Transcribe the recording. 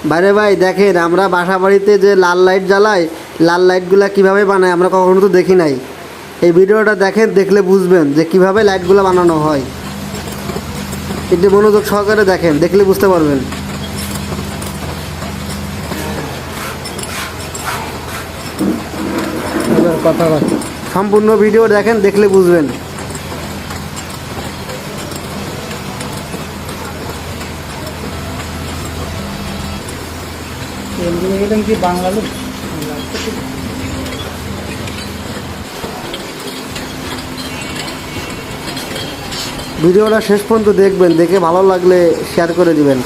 বাইরে ভাই দেখেন আমরা বাসা বাড়িতে যে লাল লাইট জ্বালাই, লাল লাইটগুলো কিভাবে বানায় আমরা কখনো তো দেখি নাই। এই ভিডিওটা দেখেন, দেখলে বুঝবেন যে কিভাবে লাইটগুলো বানানো হয়। একটু মনোযোগ সহকারে দেখেন, দেখলে বুঝতে পারবেন। সম্পূর্ণ ভিডিও দেখেন, দেখলে বুঝবেন। ভিডিওটা শেষ পর্যন্ত দেখবেন, দেখে ভালো লাগলে শেয়ার করে দিবেন।